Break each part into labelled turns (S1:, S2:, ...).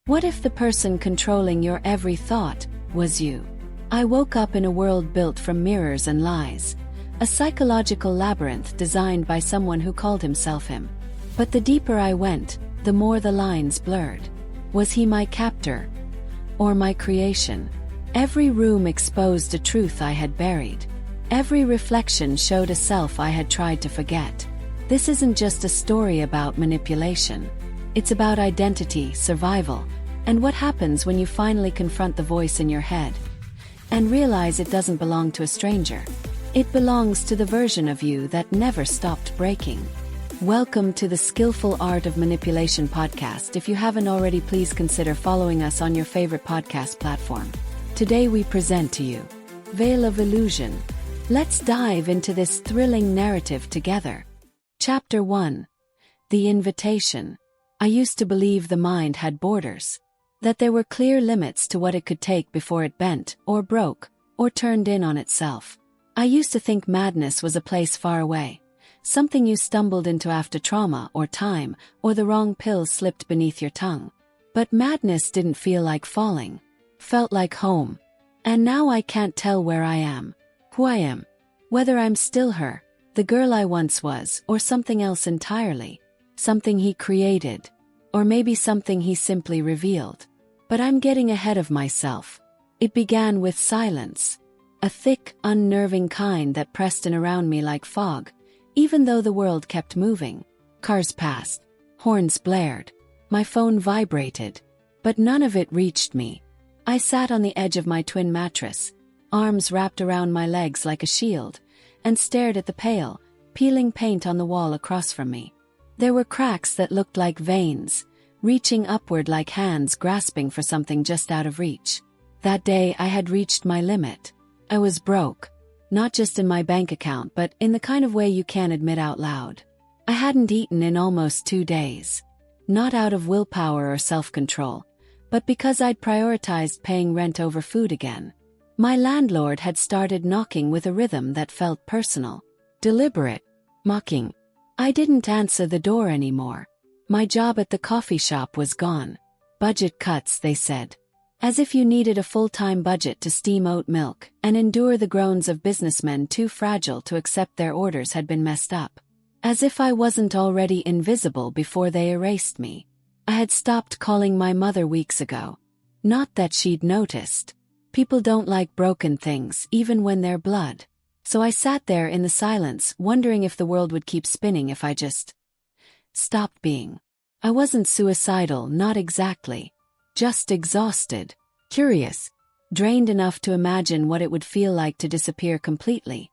S1: What if the person controlling your every thought was you? I woke up in a world built from mirrors and lies, a psychological labyrinth designed by someone who called himself him. But the deeper I went, the more the lines blurred. Was he my captor? Or my creation? Every room exposed a truth I had buried. Every reflection showed a self I had tried to forget. This isn't just a story about manipulation. It's about identity, survival, and what happens when you finally confront the voice in your head and realize it doesn't belong to a stranger. It belongs to the version of you that never stopped breaking. Welcome to the Skillful Art of Manipulation podcast. If you haven't already, please consider following us on your favorite podcast platform. Today we present to you Veil of Illusion. Let's dive into this thrilling narrative together. Chapter 1. The Invitation. I used to believe the mind had borders, that there were clear limits to what it could take before it bent, or broke, or turned in on itself. I used to think madness was a place far away, something you stumbled into after trauma or time, or the wrong pill slipped beneath your tongue. But madness didn't feel like falling, felt like home. And now I can't tell where I am, who I am, whether I'm still her, the girl I once was, or something else entirely, something he created, or maybe something he simply revealed. But I'm getting ahead of myself. It began with silence, a thick, unnerving kind that pressed in around me like fog, even though the world kept moving. Cars passed, horns blared, my phone vibrated, but none of it reached me. I sat on the edge of my twin mattress, arms wrapped around my legs like a shield, and stared at the pale, peeling paint on the wall across from me. There were cracks that looked like veins, reaching upward like hands grasping for something just out of reach. That day I had reached my limit. I was broke, not just in my bank account but in the kind of way you can't admit out loud. I hadn't eaten in almost 2 days. Not out of willpower or self-control, but because I'd prioritized paying rent over food again. My landlord had started knocking with a rhythm that felt personal, deliberate, mocking. I didn't answer the door anymore. My job at the coffee shop was gone. Budget cuts, they said. As if you needed a full-time budget to steam oat milk and endure the groans of businessmen too fragile to accept their orders had been messed up. As if I wasn't already invisible before they erased me. I had stopped calling my mother weeks ago. Not that she'd noticed. People don't like broken things, even when they're blood. So I sat there in the silence, wondering if the world would keep spinning if I just stopped being. I wasn't suicidal, not exactly. Just exhausted, curious, drained enough to imagine what it would feel like to disappear completely,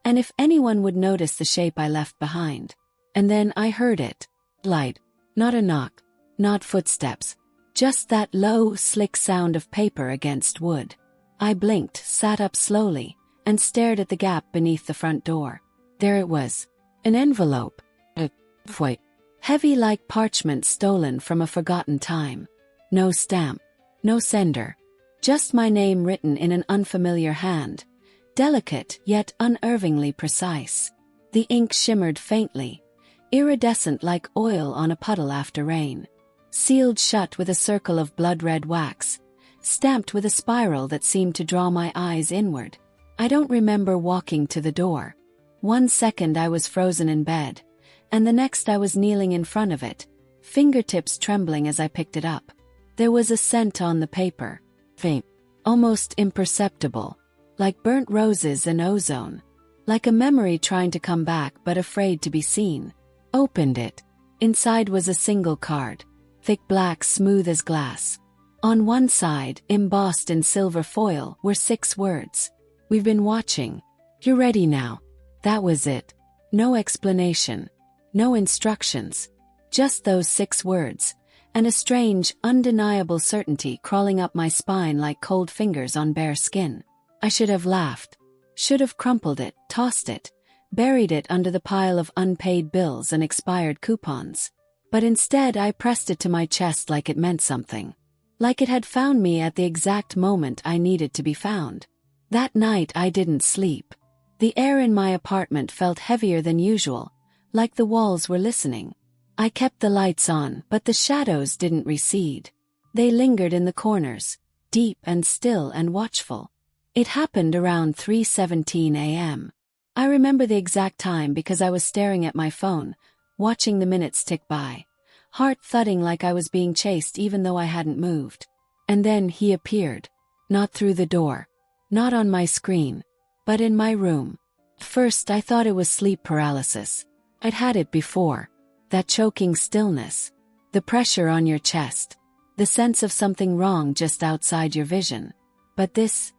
S1: and if anyone would notice the shape I left behind. And then I heard it. Light. Not a knock. Not footsteps. Just that low, slick sound of paper against wood. I blinked, sat up slowly, and stared at the gap beneath the front door. There it was. An envelope. A foil. Heavy like parchment stolen from a forgotten time. No stamp. No sender. Just my name written in an unfamiliar hand. Delicate, yet unervingly precise. The ink shimmered faintly, iridescent like oil on a puddle after rain. Sealed shut with a circle of blood-red wax, stamped with a spiral that seemed to draw my eyes inward. I don't remember walking to the door. 1 second I was frozen in bed, and the next I was kneeling in front of it, fingertips trembling as I picked it up. There was a scent on the paper, faint, almost imperceptible, like burnt roses and ozone, like a memory trying to come back but afraid to be seen. Opened it. Inside was a single card, thick black, smooth as glass. On one side, embossed in silver foil, were 6 words. We've been watching. You're ready now. That was it. No explanation. No instructions. Just those 6 words, and a strange, undeniable certainty crawling up my spine like cold fingers on bare skin. I should have laughed. Should have crumpled it, tossed it, buried it under the pile of unpaid bills and expired coupons. But instead I pressed it to my chest like it meant something. Like it had found me at the exact moment I needed to be found. That night I didn't sleep. The air in my apartment felt heavier than usual, like the walls were listening. I kept the lights on, but the shadows didn't recede. They lingered in the corners, deep and still and watchful. It happened around 3:17 a.m. I remember the exact time because I was staring at my phone, watching the minutes tick by, heart thudding like I was being chased even though I hadn't moved. And then he appeared. Not through the door. Not on my screen. But in my room. First I thought it was sleep paralysis. I'd had it before. That choking stillness. The pressure on your chest. The sense of something wrong just outside your vision. But this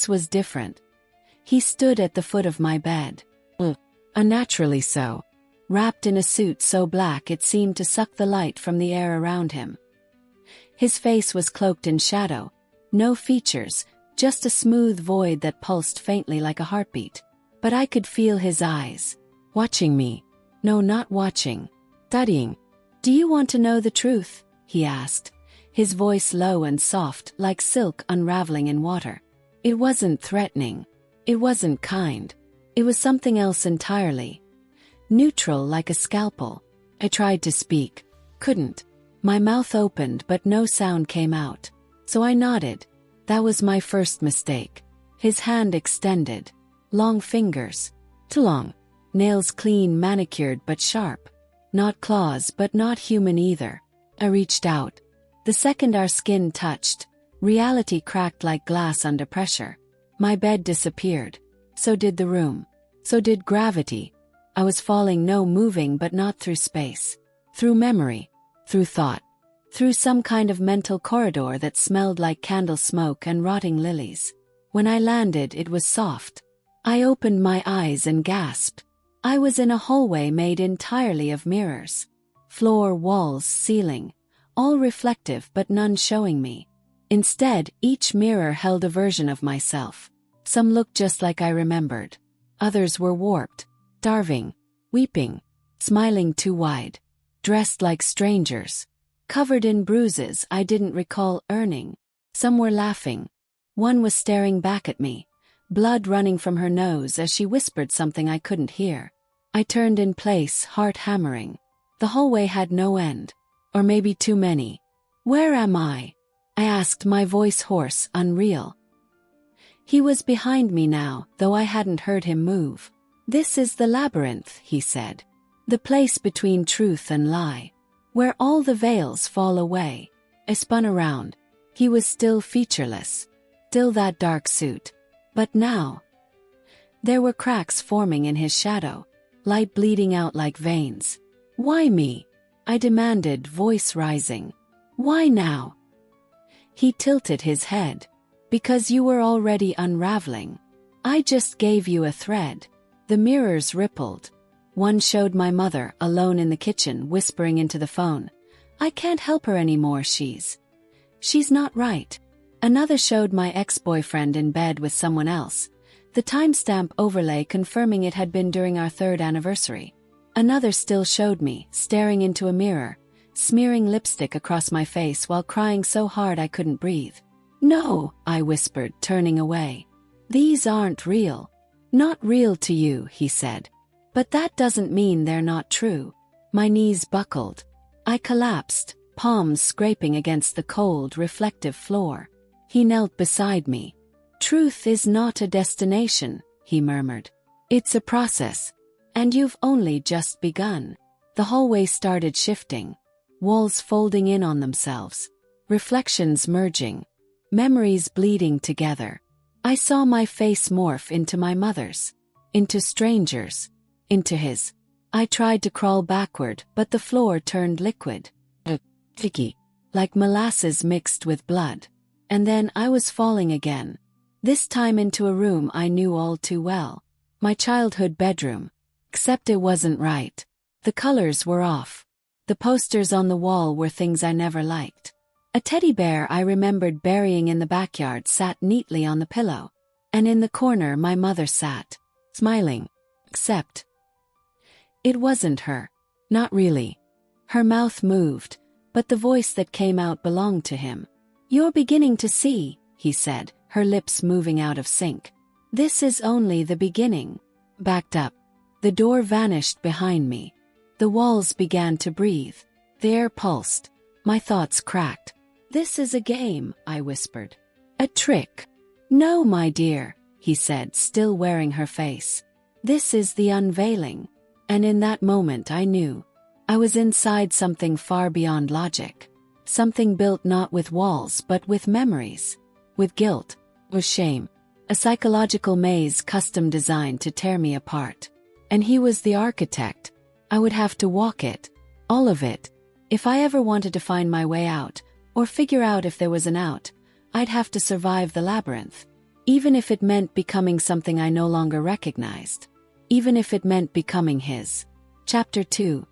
S1: was different. He stood at the foot of my bed. Unnaturally so. Wrapped in a suit so black it seemed to suck the light from the air around him. His face was cloaked in shadow. No features, just a smooth void that pulsed faintly like a heartbeat. But I could feel his eyes. Watching me. No, not watching. Studying. "Do you want to know the truth?" he asked, his voice low and soft like silk unraveling in water. It wasn't threatening. It wasn't kind. It was something else entirely. Neutral like a scalpel. I tried to speak. Couldn't. My mouth opened but no sound came out. So I nodded. That was my first mistake. His hand extended. Long fingers. Too long. Nails clean, manicured but sharp. Not claws but not human either. I reached out. The second our skin touched, reality cracked like glass under pressure. My bed disappeared. So did the room. So did gravity. I was falling, no, moving, but not through space. Through memory. Through thought. Through some kind of mental corridor that smelled like candle smoke and rotting lilies. When I landed, it was soft. I opened my eyes and gasped. I was in a hallway made entirely of mirrors. Floor, walls, ceiling. All reflective but none showing me. Instead, each mirror held a version of myself. Some looked just like I remembered. Others were warped. Starving. Weeping. Smiling too wide. Dressed like strangers. Covered in bruises I didn't recall earning. Some were laughing. One was staring back at me. Blood running from her nose as she whispered something I couldn't hear. I turned in place, heart hammering. The hallway had no end. Or maybe too many. "Where am I?" I asked, my voice hoarse, unreal. He was behind me now, though I hadn't heard him move. "This is the labyrinth," he said. "The place between truth and lie. Where all the veils fall away." I spun around. He was still featureless. Still that dark suit. But now, there were cracks forming in his shadow. Light bleeding out like veins. "Why me?" I demanded, voice rising. "Why now?" He tilted his head. "Because you were already unraveling. I just gave you a thread." The mirrors rippled. One showed my mother, alone in the kitchen, whispering into the phone. "I can't help her anymore, she's not right." Another showed my ex-boyfriend in bed with someone else. The timestamp overlay confirming it had been during our 3rd anniversary. Another still showed me, staring into a mirror, smearing lipstick across my face while crying so hard I couldn't breathe. "No," I whispered, turning away. "These aren't real." "Not real to you," he said. "But that doesn't mean they're not true." My knees buckled. I collapsed, palms scraping against the cold, reflective floor. He knelt beside me. "Truth is not a destination," he murmured. "It's a process. And you've only just begun." The hallway started shifting. Walls folding in on themselves. Reflections merging. Memories bleeding together. I saw my face morph into my mother's. Into strangers. Into his. I tried to crawl backward, but the floor turned liquid. Sticky. Like molasses mixed with blood. And then I was falling again. This time into a room I knew all too well. My childhood bedroom. Except it wasn't right. The colors were off. The posters on the wall were things I never liked. A teddy bear I remembered burying in the backyard sat neatly on the pillow. And in the corner my mother sat, smiling. Except it wasn't her. Not really. Her mouth moved, but the voice that came out belonged to him. "You're beginning to see," he said, her lips moving out of sync. "This is only the beginning." Backed up. The door vanished behind me. The walls began to breathe. The air pulsed. My thoughts cracked. "This is a game," I whispered. "A trick." "No, my dear," he said, still wearing her face. "This is the unveiling." And in that moment I knew. I was inside something far beyond logic. Something built not with walls but with memories. With guilt. With shame. A psychological maze custom designed to tear me apart. And he was the architect. I would have to walk it. All of it. If I ever wanted to find my way out, or figure out if there was an out, I'd have to survive the labyrinth. Even if it meant becoming something I no longer recognized. Even if it meant becoming his. Chapter 2.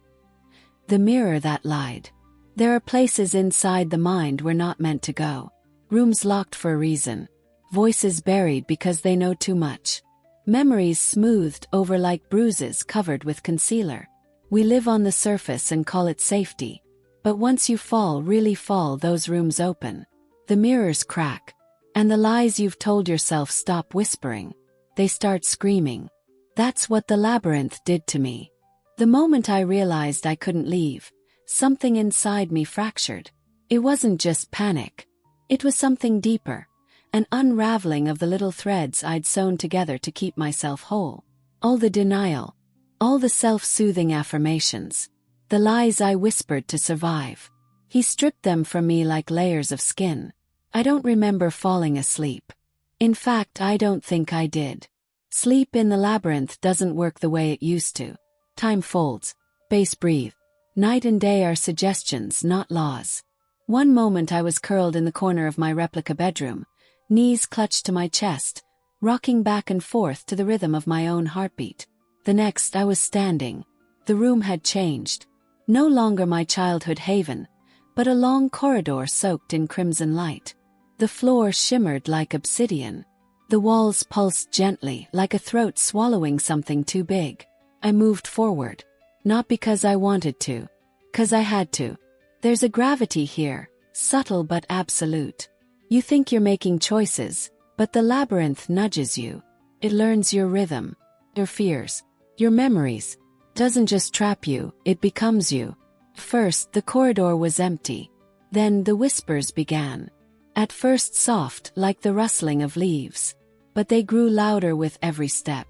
S1: The mirror that lied. There are places inside the mind we're not meant to go. Rooms locked for a reason. Voices buried because they know too much. Memories smoothed over like bruises covered with concealer. We live on the surface and call it safety. But once you fall, really fall, those rooms open. The mirrors crack. And the lies you've told yourself stop whispering. They start screaming. That's what the labyrinth did to me. The moment I realized I couldn't leave, something inside me fractured. It wasn't just panic. It was something deeper. An unraveling of the little threads I'd sewn together to keep myself whole. All the denial. All the self-soothing affirmations. The lies I whispered to survive. He stripped them from me like layers of skin. I don't remember falling asleep. In fact, I don't think I did. Sleep in the labyrinth doesn't work the way it used to. Time folds. Space breathe. Night and day are suggestions, not laws. One moment I was curled in the corner of my replica bedroom, knees clutched to my chest, rocking back and forth to the rhythm of my own heartbeat. The next I was standing. The room had changed. No longer my childhood haven, but a long corridor soaked in crimson light. The floor shimmered like obsidian. The walls pulsed gently, like a throat swallowing something too big. I moved forward. Not because I wanted to. 'Cause I had to. There's a gravity here, subtle but absolute. You think you're making choices, but the labyrinth nudges you. It learns your rhythm, your fears, your memories. Doesn't just trap you, it becomes you. First, the corridor was empty. Then the whispers began. At first soft, like the rustling of leaves. But they grew louder with every step.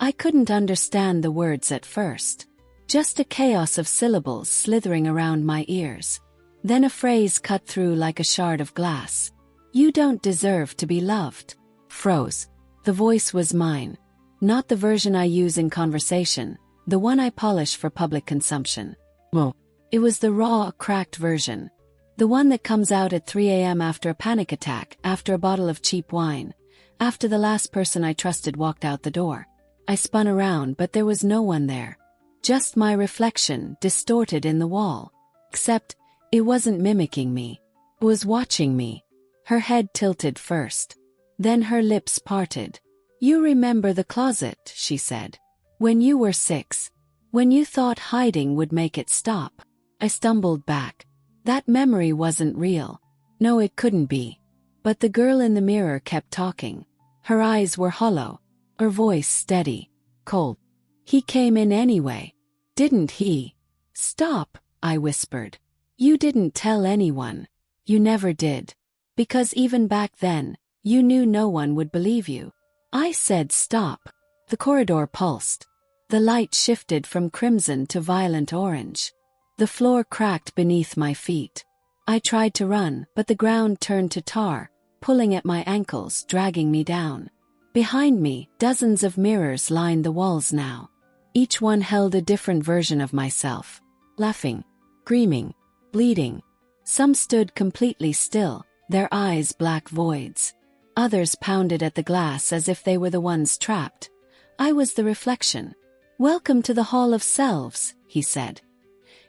S1: I couldn't understand the words at first. Just a chaos of syllables slithering around my ears. Then a phrase cut through like a shard of glass. "You don't deserve to be loved." Froze. The voice was mine. Not the version I use in conversation, the one I polish for public consumption. No. It was the raw, cracked version. The one that comes out at 3 a.m. after a panic attack, after a bottle of cheap wine, after the last person I trusted walked out the door. I spun around, but there was no one there. Just my reflection, distorted in the wall. Except, it wasn't mimicking me. It was watching me. Her head tilted first. Then her lips parted. "You remember the closet," she said. "When you were 6. When you thought hiding would make it stop." I stumbled back. That memory wasn't real. No, it couldn't be. But the girl in the mirror kept talking. Her eyes were hollow. Her voice steady. Cold. "He came in anyway. Didn't he?" "Stop," I whispered. "You didn't tell anyone. You never did. Because even back then, you knew no one would believe you." I said stop. The corridor pulsed. The light shifted from crimson to violent orange. The floor cracked beneath my feet. I tried to run, but the ground turned to tar, pulling at my ankles, dragging me down. Behind me, dozens of mirrors lined the walls now. Each one held a different version of myself. Laughing, screaming, bleeding. Some stood completely still, their eyes black voids. Others pounded at the glass as if they were the ones trapped. I was the reflection. "Welcome to the Hall of Selves," he said.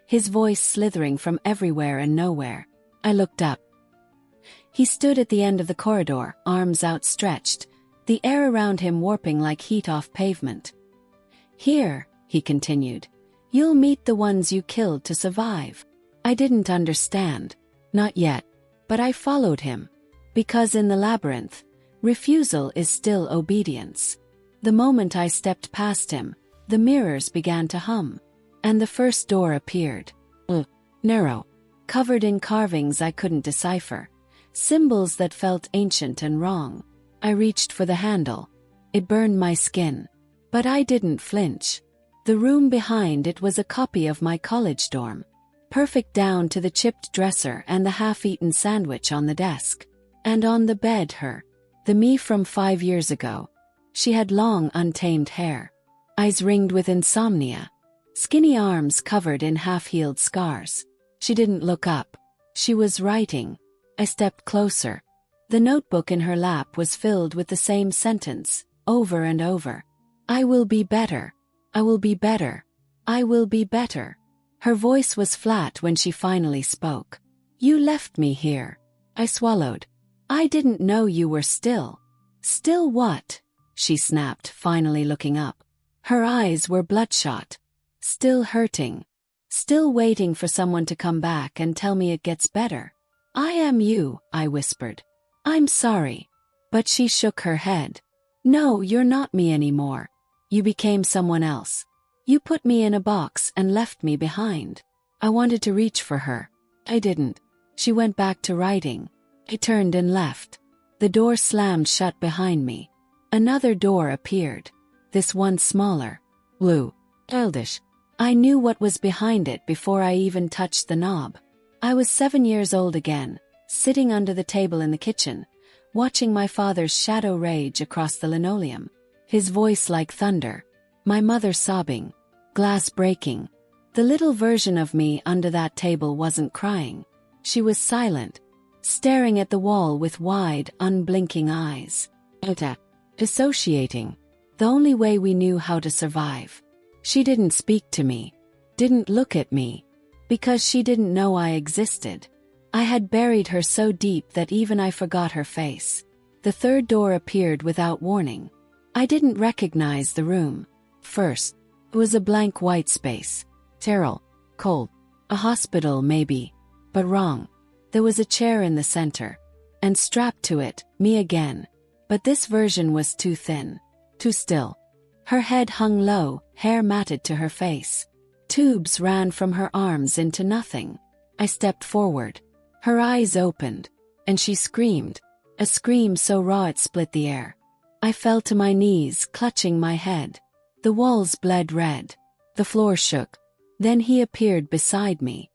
S1: His voice slithering from everywhere and nowhere. I looked up. He stood at the end of the corridor, arms outstretched, the air around him warping like heat off pavement. "Here," he continued, "you'll meet the ones you killed to survive." I didn't understand. Not yet. But I followed him. Because in the labyrinth, refusal is still obedience. The moment I stepped past him, the mirrors began to hum. And the first door appeared. Narrow. covered in carvings I couldn't decipher, symbols that felt ancient and wrong. I reached for the handle. It burned my skin. But I didn't flinch. The room behind it was a copy of my college dorm. Perfect down to the chipped dresser and the half-eaten sandwich on the desk. And on the bed the me from 5 years ago. She had long, untamed hair. Eyes ringed with insomnia. Skinny arms covered in half-healed scars. She didn't look up. She was writing. I stepped closer. The notebook in her lap was filled with the same sentence, over and over. I will be better. I will be better. I will be better. Her voice was flat when she finally spoke. You left me here. I swallowed. I didn't know you were still. Still what? She snapped, finally looking up. Her eyes were bloodshot. Still hurting. Still waiting for someone to come back and tell me it gets better. I am you, I whispered. I'm sorry. But she shook her head. No, you're not me anymore. You became someone else. You put me in a box and left me behind. I wanted to reach for her. I didn't. She went back to writing. I turned and left. The door slammed shut behind me. Another door appeared. This one smaller. Blue. Childish. I knew what was behind it before I even touched the knob. I was 7 years old again, sitting under the table in the kitchen, watching my father's shadow rage across the linoleum. His voice like thunder. My mother sobbing. Glass breaking. The little version of me under that table wasn't crying. She was silent, staring at the wall with wide, unblinking eyes. Dissociating. The only way we knew how to survive. She didn't speak to me. Didn't look at me. Because she didn't know I existed. I had buried her so deep that even I forgot her face. The third door appeared without warning. I didn't recognize the room. First, it was a blank white space. Sterile. Cold. A hospital, maybe. But wrong. There was a chair in the center. And strapped to it, me again. But this version was too thin. Too still. Her head hung low, hair matted to her face. Tubes ran from her arms into nothing. I stepped forward. Her eyes opened. And she screamed. A scream so raw it split the air. I fell to my knees, clutching my head. The walls bled red. The floor shook. Then he appeared beside me.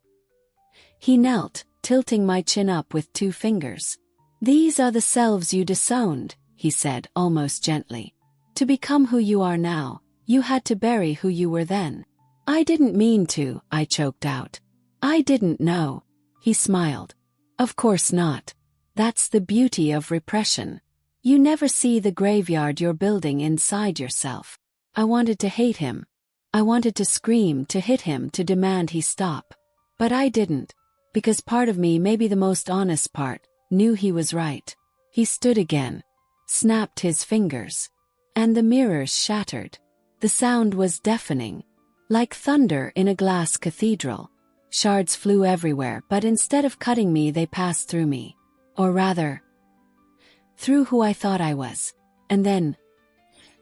S1: He knelt, tilting my chin up with 2 fingers. These are the selves you disowned, he said almost gently. To become who you are now, you had to bury who you were then. I didn't mean to, I choked out. I didn't know. He smiled. Of course not. That's the beauty of repression. You never see the graveyard you're building inside yourself. I wanted to hate him. I wanted to scream, to hit him, to demand he stop. But I didn't. Because part of me, maybe the most honest part, knew he was right. He stood again. Snapped his fingers. And the mirrors shattered. The sound was deafening. Like thunder in a glass cathedral. Shards flew everywhere, but instead of cutting me, they passed through me. Or rather, through who I thought I was. And then,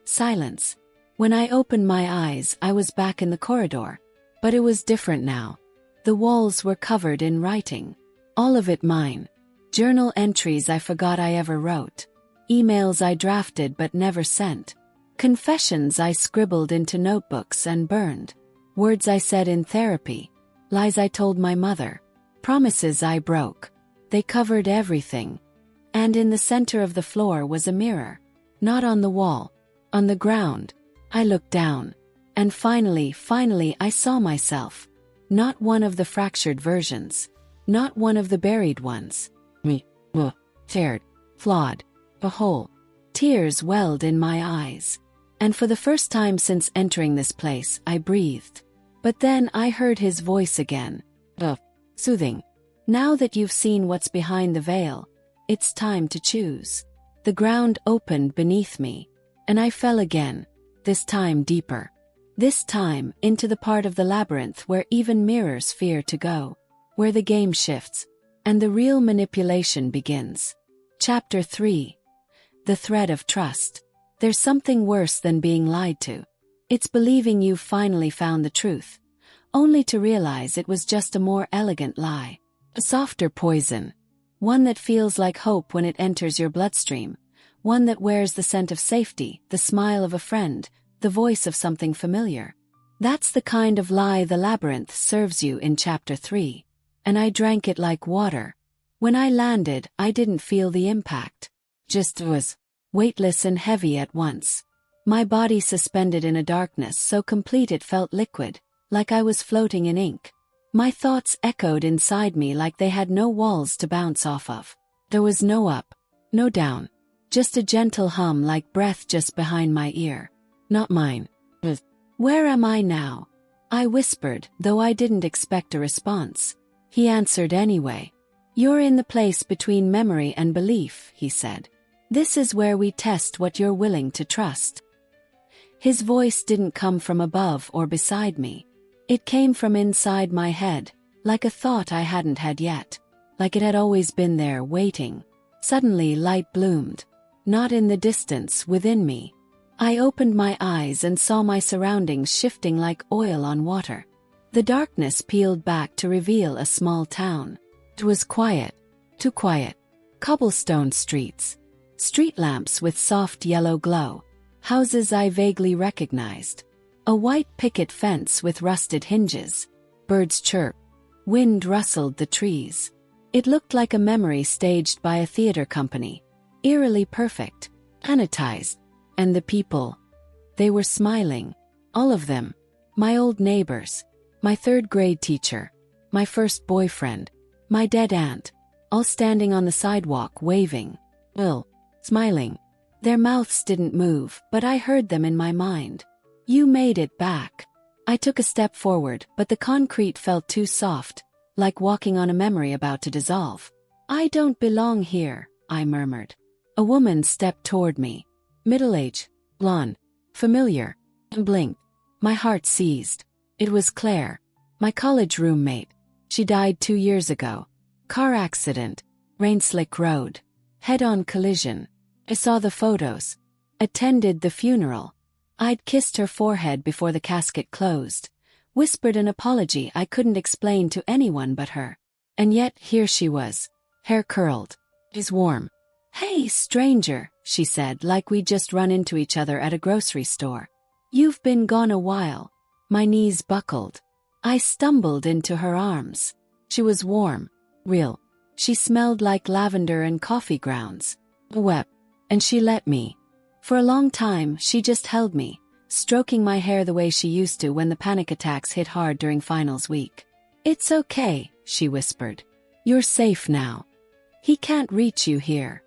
S1: silence. When I opened my eyes, I was back in the corridor. But it was different now. The walls were covered in writing. All of it mine. Journal entries I forgot I ever wrote. Emails I drafted but never sent. Confessions I scribbled into notebooks and burned. Words I said in therapy. Lies I told my mother. Promises I broke. They covered everything. And in the center of the floor was a mirror. Not on the wall. On the ground. I looked down. And finally I saw myself. Not one of the fractured versions. Not one of the buried ones. Me. Teared. Flawed. A hole. Tears welled in my eyes. And for the first time since entering this place, I breathed. But then I heard his voice again. Soothing. Now that you've seen what's behind the veil, it's time to choose. The ground opened beneath me. And I fell again. This time deeper. This time into the part of the labyrinth where even mirrors fear to go. Where the game shifts. And the real manipulation begins. Chapter 3. The thread of trust. There's something worse than being lied to. It's believing you've finally found the truth, only to realize it was just a more elegant lie. A softer poison. One that feels like hope when it enters your bloodstream. One that wears the scent of safety, the smile of a friend, the voice of something familiar. That's the kind of lie the labyrinth serves you in Chapter 3. And I drank it like water. When I landed, I didn't feel the impact. Just was weightless and heavy at once. My body suspended in a darkness so complete it felt liquid, like I was floating in ink. My thoughts echoed inside me like they had no walls to bounce off of. There was no up, no down. Just a gentle hum like breath just behind my ear. Not mine. Where am I now? I whispered, though I didn't expect a response. He answered anyway. You're in the place between memory and belief, he said. This is where we test what you're willing to trust. His voice didn't come from above or beside me. It came from inside my head, like a thought I hadn't had yet. Like it had always been there, waiting. Suddenly light bloomed. Not in the distance, within me. I opened my eyes and saw my surroundings shifting like oil on water. The darkness peeled back to reveal a small town. It was quiet. Too quiet. Cobblestone streets. Street lamps with soft yellow glow. Houses I vaguely recognized. A white picket fence with rusted hinges. Birds chirped. Wind rustled the trees. It looked like a memory staged by a theater company. Eerily perfect. Anodized. And the people. They were smiling. All of them. My old neighbors. My third-grade teacher. My first boyfriend. My dead aunt. All standing on the sidewalk waving. Smiling. Their mouths didn't move, but I heard them in my mind. You made it back. I took a step forward, but the concrete felt too soft, like walking on a memory about to dissolve. I don't belong here, I murmured. A woman stepped toward me. Middle-aged, blonde, familiar, and blinked. My heart seized. It was Claire, my college roommate. She died 2 years ago. Car accident, rain-slick road, head-on collision. I saw the photos. Attended the funeral. I'd kissed her forehead before the casket closed. Whispered an apology I couldn't explain to anyone but her. And yet here she was. Hair curled. Eyes warm. Hey, stranger, she said like we'd just run into each other at a grocery store. You've been gone a while. My knees buckled. I stumbled into her arms. She was warm. Real. She smelled like lavender and coffee grounds. I wept. And she let me. For a long time, she just held me, stroking my hair the way she used to when the panic attacks hit hard during finals week. It's okay, she whispered. You're safe now. He can't reach you here.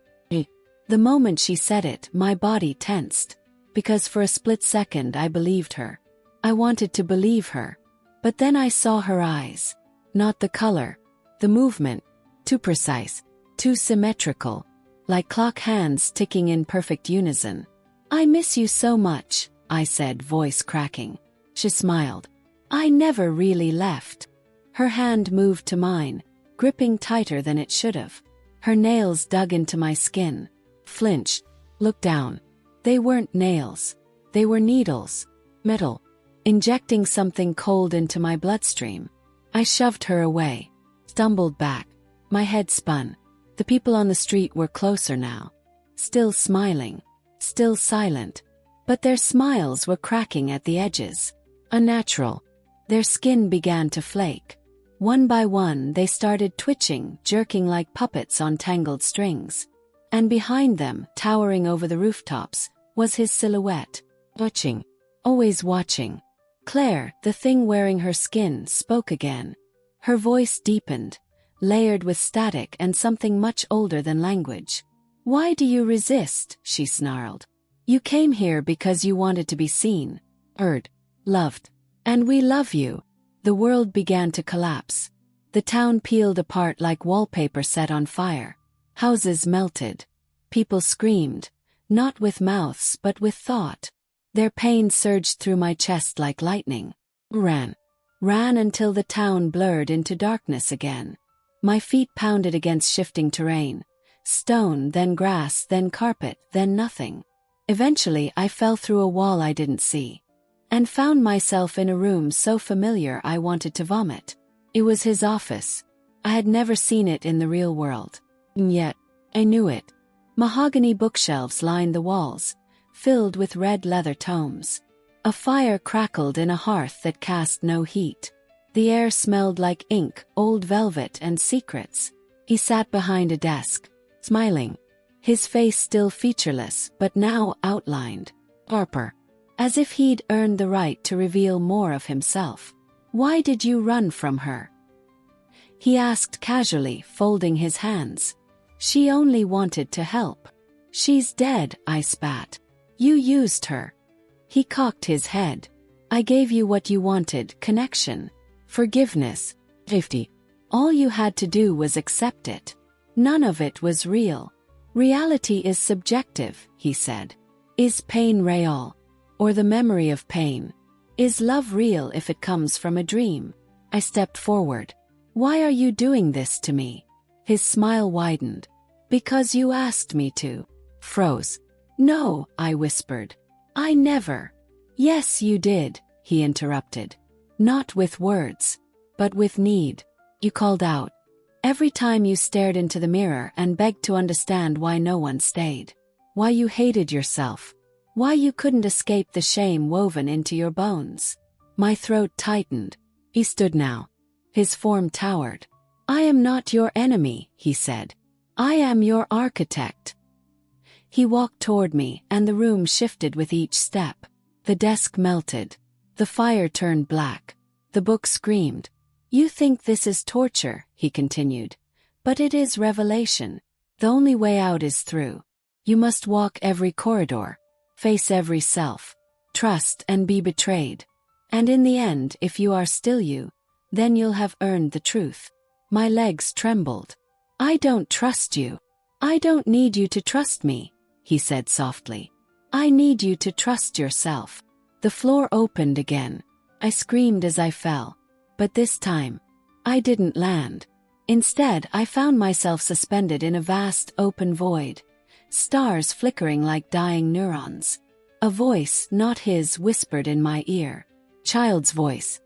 S1: The moment she said it, my body tensed. Because for a split second I believed her. I wanted to believe her. But then I saw her eyes. Not the color. The movement. Too precise. Too symmetrical. Like clock hands ticking in perfect unison. I miss you so much, I said, voice cracking. She smiled. I never really left. Her hand moved to mine, gripping tighter than it should have. Her nails dug into my skin. Flinched. Looked down. They weren't nails. They were needles. Metal. Injecting something cold into my bloodstream. I shoved her away. Stumbled back. My head spun. The people on the street were closer now. Still smiling. Still silent. But their smiles were cracking at the edges. Unnatural. Their skin began to flake. One by one they started twitching, jerking like puppets on tangled strings. And behind them, towering over the rooftops, was his silhouette. Watching. Always watching. Claire, the thing wearing her skin, spoke again. Her voice deepened, layered with static and something much older than language. Why do you resist? She snarled. You came here because you wanted to be seen, heard, loved. And we love you. The world began to collapse. The town peeled apart like wallpaper set on fire. Houses melted. People screamed, not with mouths but with thought. Their pain surged through my chest like lightning. Ran until the town blurred into darkness again. My feet pounded against shifting terrain. Stone, then grass, then carpet, then nothing. Eventually I fell through a wall I didn't see. And found myself in a room so familiar I wanted to vomit. It was his office. I had never seen it in the real world. And yet, I knew it. Mahogany bookshelves lined the walls, filled with red leather tomes. A fire crackled in a hearth that cast no heat. The air smelled like ink, old velvet, and secrets. He sat behind a desk, smiling, his face still featureless but now outlined. Harper. As if he'd earned the right to reveal more of himself. "Why did you run from her?" he asked casually, folding his hands. "She only wanted to help." "She's dead," I spat. "You used her." He cocked his head. "I gave you what you wanted, connection, forgiveness, safety. All you had to do was accept it. None of it was real." "Reality is subjective," he said. "Is pain real? Or the memory of pain? Is love real if it comes from a dream?" I stepped forward. "Why are you doing this to me?" His smile widened. "Because you asked me to." Froze. "No," I whispered. "I never." "Yes, you did," he interrupted. "Not with words, but with need. You called out. Every time you stared into the mirror and begged to understand why no one stayed. Why you hated yourself. Why you couldn't escape the shame woven into your bones." My throat tightened. He stood now. His form towered. "I am not your enemy," he said. "I am your architect." He walked toward me, and the room shifted with each step. The desk melted. The fire turned black. The book screamed. "You think this is torture," he continued. "But it is revelation. The only way out is through. You must walk every corridor. Face every self. Trust and be betrayed. And in the end, if you are still you, then you'll have earned the truth." My legs trembled. "I don't trust you. I don't need you to trust me," he said softly. "I need you to trust yourself." The floor opened again. I screamed as I fell. But this time, I didn't land. Instead, I found myself suspended in a vast open void. Stars flickering like dying neurons. A voice, not his, whispered in my ear. Child's voice.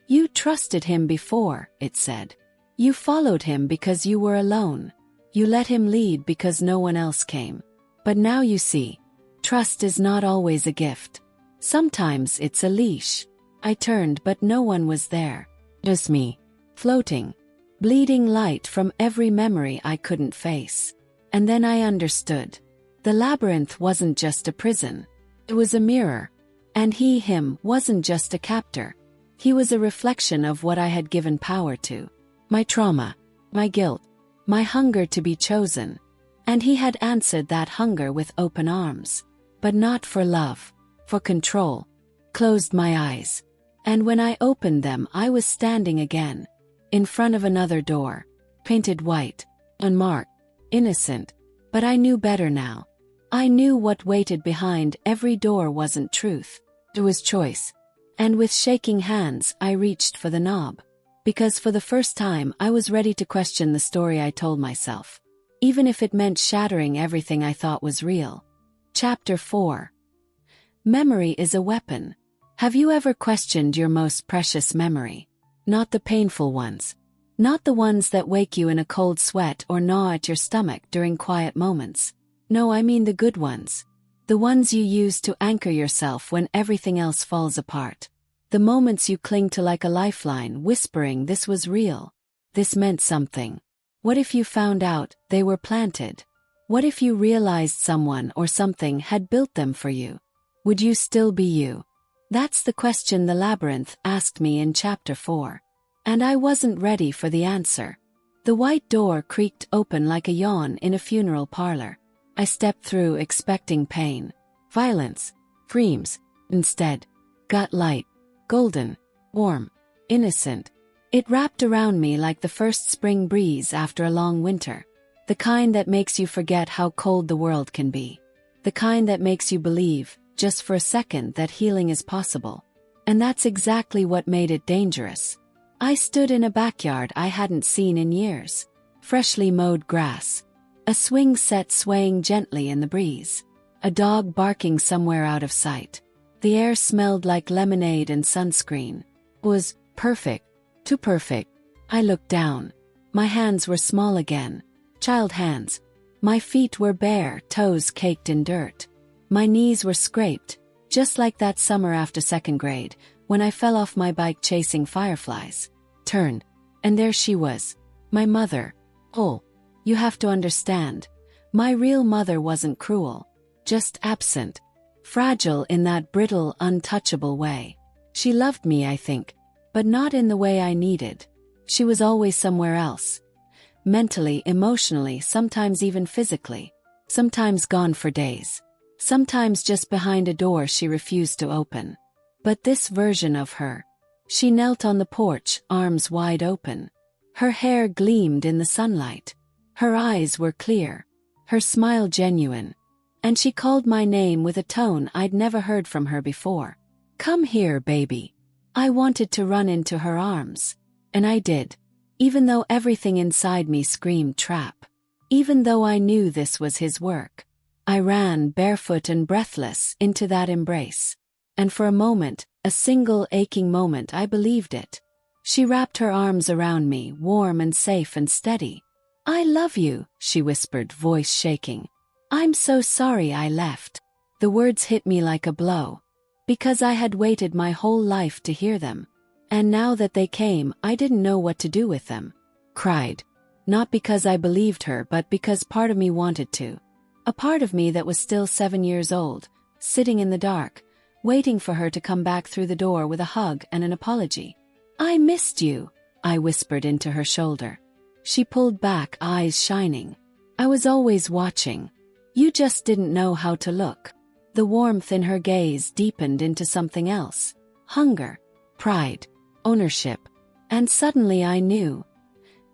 S1: "You trusted him before," it said. "You followed him because you were alone. You let him lead because no one else came. But now you see, trust is not always a gift. Sometimes it's a leash." I turned, but no one was there. Just me. Floating. Bleeding light from every memory I couldn't face. And then I understood. The labyrinth wasn't just a prison. It was a mirror. And him, wasn't just a captor. He was a reflection of what I had given power to. My trauma. My guilt. My hunger to be chosen. And he had answered that hunger with open arms. But not for love. For control. Closed my eyes. And when I opened them, I was standing again. In front of another door. Painted white. Unmarked. Innocent. But I knew better now. I knew what waited behind every door wasn't truth. It was choice. And with shaking hands, I reached for the knob. Because for the first time, I was ready to question the story I told myself. Even if it meant shattering everything I thought was real. Chapter 4. Memory is a weapon. Have you ever questioned your most precious memory? Not the painful ones. Not the ones that wake you in a cold sweat or gnaw at your stomach during quiet moments. No, I mean the good ones. The ones you use to anchor yourself when everything else falls apart. The moments you cling to like a lifeline, whispering this was real. This meant something. What if you found out they were planted? What if you realized someone or something had built them for you? Would you still be you? That's the question the labyrinth asked me in Chapter 4. And I wasn't ready for the answer. The white door creaked open like a yawn in a funeral parlor. I stepped through expecting pain, violence, screams. Instead, got light, golden, warm, innocent. It wrapped around me like the first spring breeze after a long winter. The kind that makes you forget how cold the world can be. The kind that makes you believe, just for a second, that healing is possible. And that's exactly what made it dangerous. I stood in a backyard I hadn't seen in years. Freshly mowed grass. A swing set swaying gently in the breeze. A dog barking somewhere out of sight. The air smelled like lemonade and sunscreen. It was perfect. Too perfect. I looked down. My hands were small again. Child hands. My feet were bare, toes caked in dirt. My knees were scraped, just like that summer after second grade, when I fell off my bike chasing fireflies. Turned, and there she was, my mother. Oh, you have to understand. My real mother wasn't cruel, just absent, fragile in that brittle, untouchable way. She loved me, I think, but not in the way I needed. She was always somewhere else. Mentally, emotionally, sometimes even physically. Sometimes gone for days. Sometimes just behind a door she refused to open. But this version of her. She knelt on the porch, arms wide open. Her hair gleamed in the sunlight. Her eyes were clear. Her smile genuine. And she called my name with a tone I'd never heard from her before. Come here, baby. I wanted to run into her arms. And I did. Even though everything inside me screamed trap. Even though I knew this was his work. I ran, barefoot and breathless, into that embrace. And for a moment, a single aching moment, I believed it. She wrapped her arms around me, warm and safe and steady. I love you, she whispered, voice shaking. I'm so sorry I left. The words hit me like a blow. Because I had waited my whole life to hear them. And now that they came, I didn't know what to do with them. Cried. Not because I believed her, but because part of me wanted to. A part of me that was still 7 years old, sitting in the dark, waiting for her to come back through the door with a hug and an apology. I missed you, I whispered into her shoulder. She pulled back, eyes shining. I was always watching. You just didn't know how to look. The warmth in her gaze deepened into something else. Hunger, pride, ownership. And suddenly I knew.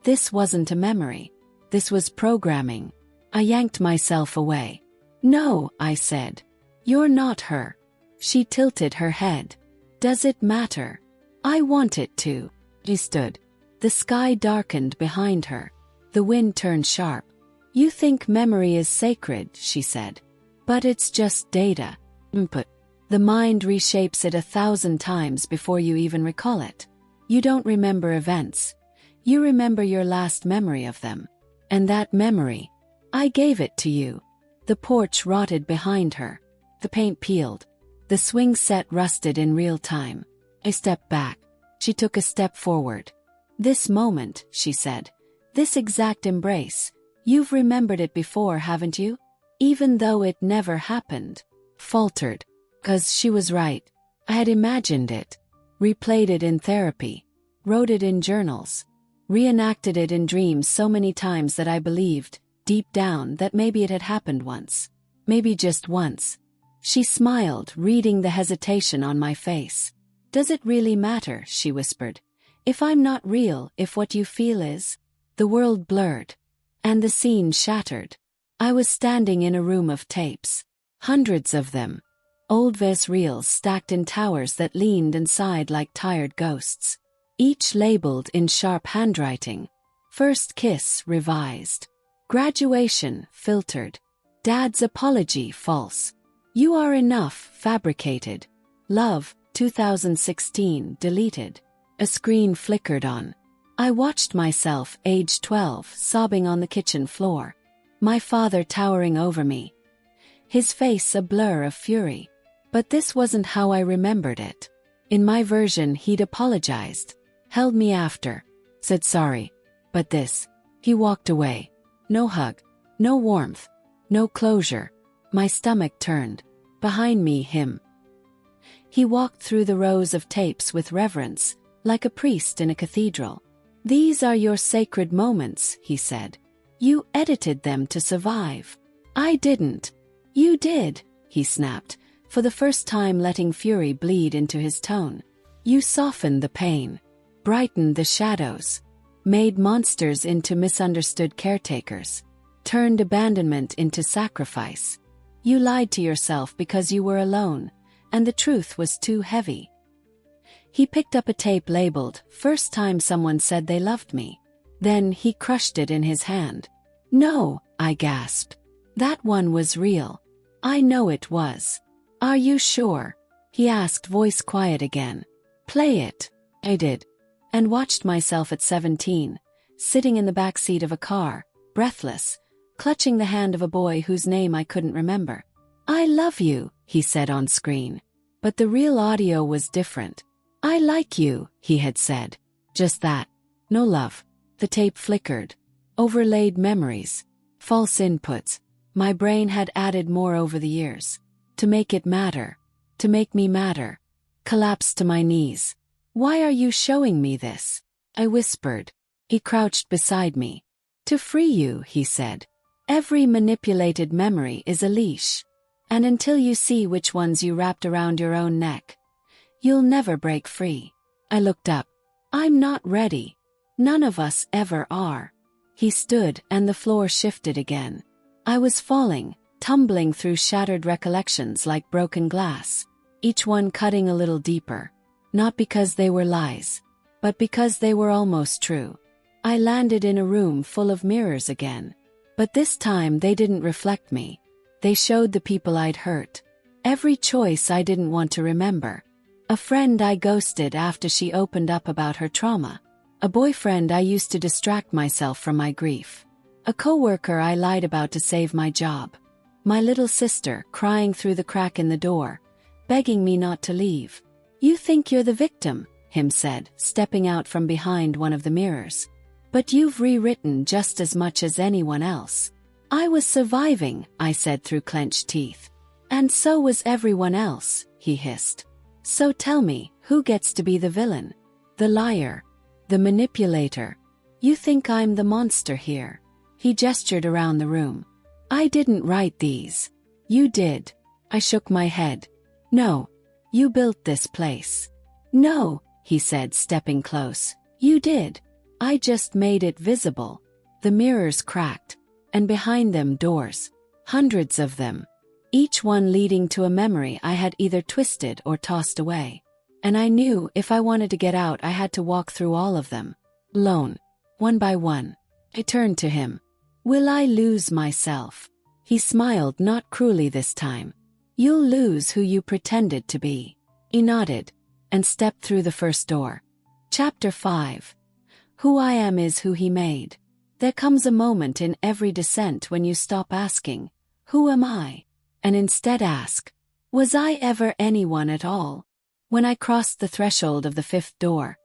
S1: This wasn't a memory. This was programming. I yanked myself away. No, I said. You're not her. She tilted her head. Does it matter? I want it to. She stood. The sky darkened behind her. The wind turned sharp. You think memory is sacred, she said. But it's just data. Input. The mind reshapes it 1,000 times before you even recall it. You don't remember events. You remember your last memory of them. And that memory, I gave it to you. The porch rotted behind her. The paint peeled. The swing set rusted in real time. I stepped back. She took a step forward. This moment, she said. This exact embrace. You've remembered it before, haven't you? Even though it never happened. Faltered. 'Cause she was right. I had imagined it. Replayed it in therapy. Wrote it in journals. Reenacted it in dreams so many times that I believed, deep down, that maybe it had happened once. Maybe just once. She smiled, reading the hesitation on my face. Does it really matter, she whispered. If I'm not real, if what you feel is? The world blurred. And the scene shattered. I was standing in a room of tapes. Hundreds of them. Old VHS reels stacked in towers that leaned and sighed like tired ghosts. Each labeled in sharp handwriting. First kiss, revised. Graduation, filtered. Dad's apology, false. You are enough, fabricated. Love, 2016, deleted. A screen flickered on. I watched myself, age 12, sobbing on the kitchen floor. My father towering over me. His face a blur of fury. But this wasn't how I remembered it. In my version, he'd apologized. Held me after. Said sorry. But this. He walked away. No hug. No warmth. No closure. My stomach turned. Behind me, him. He walked through the rows of tapes with reverence, like a priest in a cathedral. These are your sacred moments, he said. You edited them to survive. I didn't. You did, he snapped, for the first time letting fury bleed into his tone. You softened the pain. Brightened the shadows. Made monsters into misunderstood caretakers. Turned abandonment into sacrifice. You lied to yourself because you were alone, and the truth was too heavy. He picked up a tape labeled, "First time someone said they loved me." Then he crushed it in his hand. No, I gasped. That one was real. I know it was. Are you sure? He asked, voice quiet again. Play it. I did. And watched myself at 17, sitting in the back seat of a car, breathless, clutching the hand of a boy whose name I couldn't remember. "I love you," he said on screen. But the real audio was different. "I like you," he had said. Just that. No love. The tape flickered. Overlaid memories. False inputs. My brain had added more over the years. To make it matter. To make me matter. Collapsed to my knees. "Why are you showing me this?" I whispered. He crouched beside me. "To free you," he said. "Every manipulated memory is a leash. And until you see which ones you wrapped around your own neck, you'll never break free." I looked up. "I'm not ready. None of us ever are." He stood and the floor shifted again. I was falling, tumbling through shattered recollections like broken glass, each one cutting a little deeper. Not because they were lies, but because they were almost true. I landed in a room full of mirrors again. But this time they didn't reflect me. They showed the people I'd hurt. Every choice I didn't want to remember. A friend I ghosted after she opened up about her trauma. A boyfriend I used to distract myself from my grief. A coworker I lied about to save my job. My little sister crying through the crack in the door, begging me not to leave. "You think you're the victim," Him said, stepping out from behind one of the mirrors. "But you've rewritten just as much as anyone else." "I was surviving," I said through clenched teeth. "And so was everyone else," he hissed. "So tell me, who gets to be the villain? The liar? The manipulator? You think I'm the monster here?" He gestured around the room. "I didn't write these. You did." I shook my head. "No. You built this place." "No," he said, stepping close. "You did. I just made it visible." The mirrors cracked. And behind them doors. Hundreds of them. Each one leading to a memory I had either twisted or tossed away. And I knew if I wanted to get out I had to walk through all of them. Alone. One by one. I turned to him. "Will I lose myself?" He smiled, not cruelly this time. "You'll lose who you pretended to be." He nodded. And stepped through the first door. Chapter 5. Who I am is who he made. There comes a moment in every descent when you stop asking, "Who am I?" and instead ask, "Was I ever anyone at all?" When I crossed the threshold of the fifth door,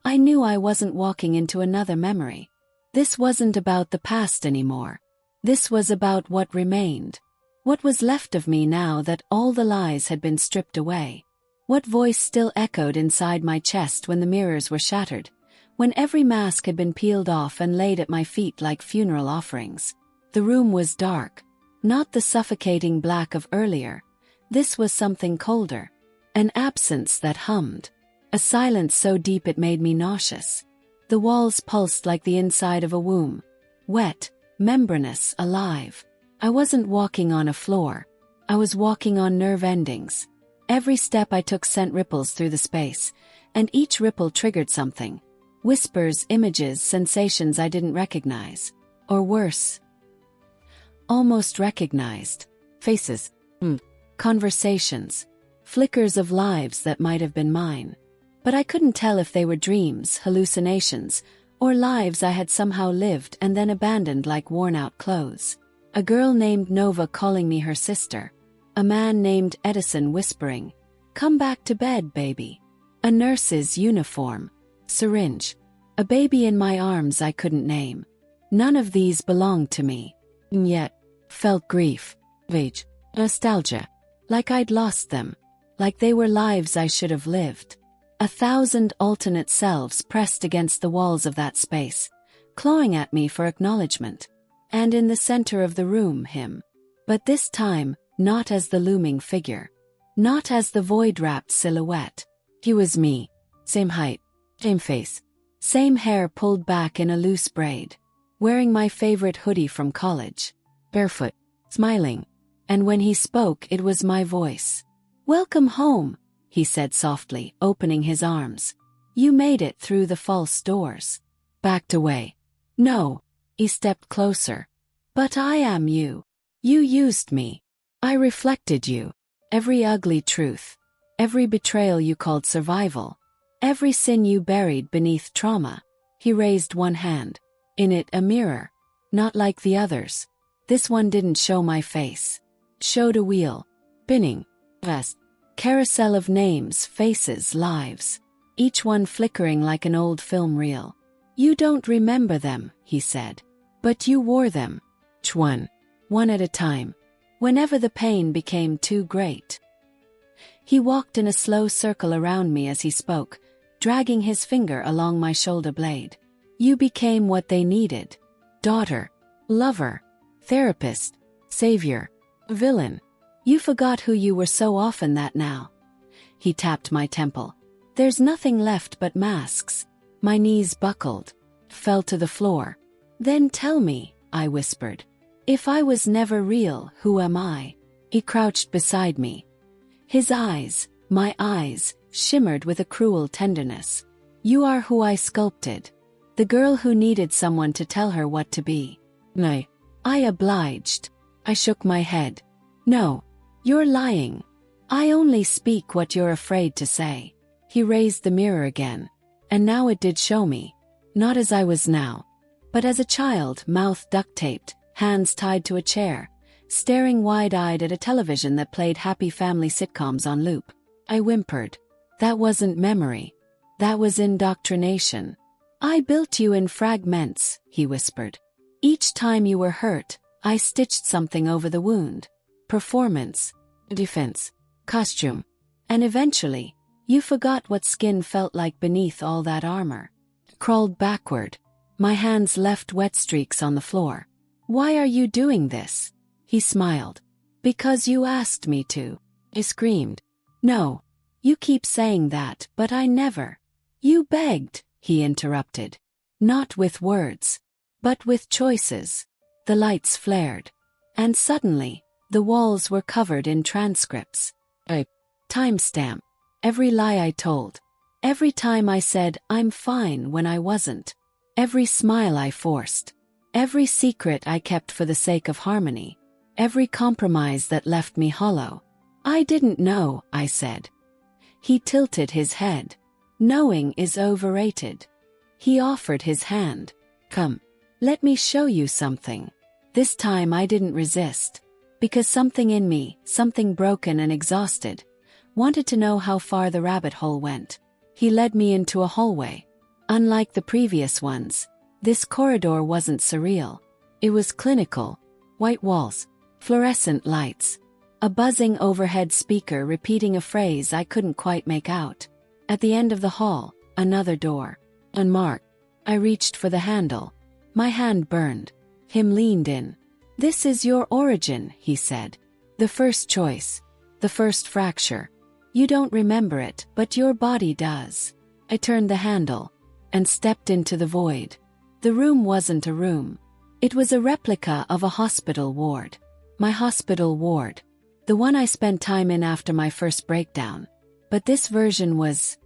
S1: I knew I wasn't walking into another memory. This wasn't about the past anymore. This was about what remained. What was left of me now that all the lies had been stripped away? What voice still echoed inside my chest when the mirrors were shattered? When every mask had been peeled off and laid at my feet like funeral offerings. The room was dark. Not the suffocating black of earlier. This was something colder. An absence that hummed. A silence so deep it made me nauseous. The walls pulsed like the inside of a womb. Wet, membranous, alive. I wasn't walking on a floor. I was walking on nerve endings. Every step I took sent ripples through the space, and each ripple triggered something. Whispers, images, sensations I didn't recognize. Or worse. Almost recognized. Faces. Conversations. Flickers of lives that might have been mine. But I couldn't tell if they were dreams, hallucinations, or lives I had somehow lived and then abandoned like worn-out clothes. A girl named Nova calling me her sister. A man named Edison whispering, "Come back to bed, baby." A nurse's uniform. Syringe. A baby in my arms I couldn't name. None of these belonged to me. And yet, felt grief, rage, nostalgia. Like I'd lost them. Like they were lives I should have lived. 1,000 alternate selves pressed against the walls of that space, clawing at me for acknowledgement. And in the center of the room, him. But this time, not as the looming figure. Not as the void-wrapped silhouette. He was me. Same height. Same face. Same hair pulled back in a loose braid. Wearing my favorite hoodie from college. Barefoot. Smiling. And when he spoke, it was my voice. "Welcome home," he said softly, opening his arms. "You made it through the false doors." Backed away. "No." He stepped closer. "But I am you. You used me. I reflected you. Every ugly truth. Every betrayal you called survival. Every sin you buried beneath trauma." He raised one hand. In it, a mirror. Not like the others. This one didn't show my face. Showed a wheel. Spinning. Vest. Carousel of names, faces, lives. Each one flickering like an old film reel. You don't remember them, he said. But you wore them. Each one. One at a time. Whenever the pain became too great. He walked in a slow circle around me as he spoke, dragging his finger along my shoulder blade. You became what they needed. Daughter. Lover. Therapist. Savior. Villain. You forgot who you were so often that now. He tapped my temple. There's nothing left but masks. My knees buckled. Fell to the floor. Then tell me, I whispered. If I was never real, who am I? He crouched beside me. His eyes, my eyes, shimmered with a cruel tenderness. You are who I sculpted. The girl who needed someone to tell her what to be. No. I obliged. I shook my head. No. You're lying. I only speak what you're afraid to say. He raised the mirror again. And now it did show me. Not as I was now. But as a child, mouth duct-taped, hands tied to a chair, staring wide-eyed at a television that played happy family sitcoms on loop. I whimpered. That wasn't memory. That was indoctrination. I built you in fragments, he whispered. Each time you were hurt, I stitched something over the wound. Performance. Defense. Costume. And eventually, you forgot what skin felt like beneath all that armor. Crawled backward. My hands left wet streaks on the floor. Why are you doing this? He smiled. Because you asked me to. I screamed. No. You keep saying that, but I never. You begged, he interrupted. Not with words. But with choices. The lights flared. And suddenly, the walls were covered in transcripts. A timestamp. Every lie I told. Every time I said, I'm fine when I wasn't. Every smile I forced. Every secret I kept for the sake of harmony. Every compromise that left me hollow. I didn't know, I said. He tilted his head. Knowing is overrated. He offered his hand. Come. Let me show you something. This time I didn't resist. Because something in me, something broken and exhausted, wanted to know how far the rabbit hole went. He led me into a hallway. Unlike the previous ones, this corridor wasn't surreal. It was clinical. White walls, fluorescent lights, a buzzing overhead speaker repeating a phrase I couldn't quite make out. At the end of the hall, another door. Unmarked. I reached for the handle. My hand burned. Him leaned in. This is your origin, he said. The first choice. The first fracture. You don't remember it, but your body does. I turned the handle and stepped into the void. The room wasn't a room. It was a replica of a hospital ward. My hospital ward. The one I spent time in after my first breakdown. But this version was